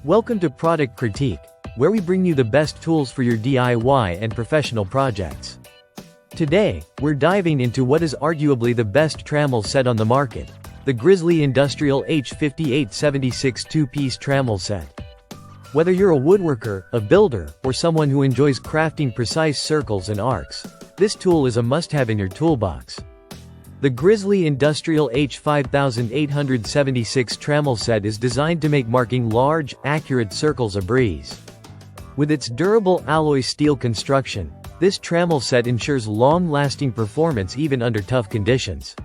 Welcome to Product Critique, where we bring you the best tools for your DIY and professional projects. Today, we're diving into what is arguably the best Trammel set on the market, the Grizzly Industrial H5876 two-piece Trammel set. Whether you're a woodworker, a builder, or someone who enjoys crafting precise circles and arcs, this tool is a must-have in your toolbox. The Grizzly Industrial H5876 Trammel set is designed to make marking large, accurate circles a breeze. With its durable alloy steel construction, this Trammel set ensures long-lasting performance even under tough conditions.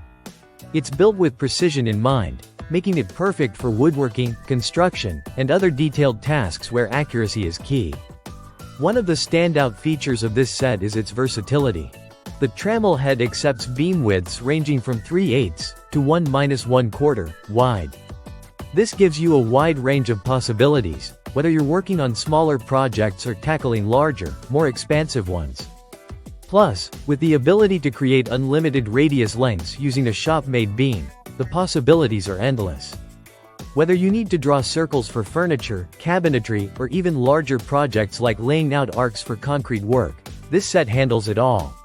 It's built with precision in mind, making it perfect for woodworking, construction, and other detailed tasks where accuracy is key. One of the standout features of this set is its versatility. The Trammel head accepts beam widths ranging from 3/8 to 1-1/4 wide. This gives you a wide range of possibilities, whether you're working on smaller projects or tackling larger, more expansive ones. Plus, with the ability to create unlimited radius lengths using a shop-made beam, the possibilities are endless. Whether you need to draw circles for furniture, cabinetry, or even larger projects like laying out arcs for concrete work, this set handles it all.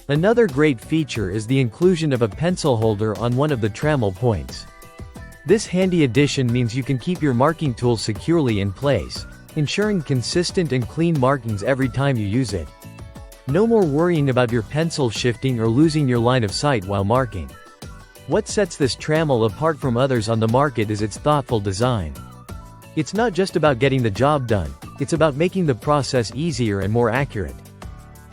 Another great feature is the inclusion of a pencil holder on one of the Trammel points. This handy addition means you can keep your marking tool securely in place, ensuring consistent and clean markings every time you use it. No more worrying about your pencil shifting or losing your line of sight while marking. What sets this Trammel apart from others on the market is its thoughtful design. It's not just about getting the job done, it's about making the process easier and more accurate.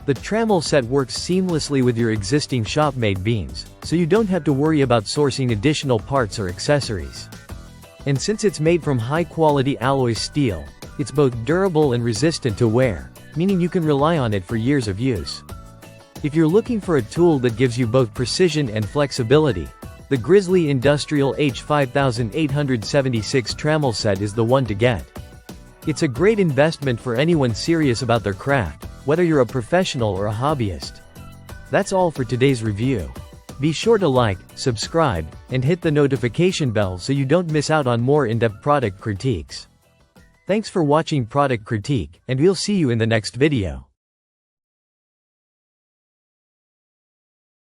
The Trammel set works seamlessly with your existing shop-made beams, so you don't have to worry about sourcing additional parts or accessories. And since it's made from high-quality alloy steel, it's both durable and resistant to wear, meaning you can rely on it for years of use. If you're looking for a tool that gives you both precision and flexibility, the Grizzly Industrial H5876 Trammel set is the one to get. It's a great investment for anyone serious about their craft, whether you're a professional or a hobbyist. That's all for today's review. Be sure to like, subscribe, and hit the notification bell so you don't miss out on more in-depth product critiques. Thanks for watching Product Critique, and we'll see you in the next video.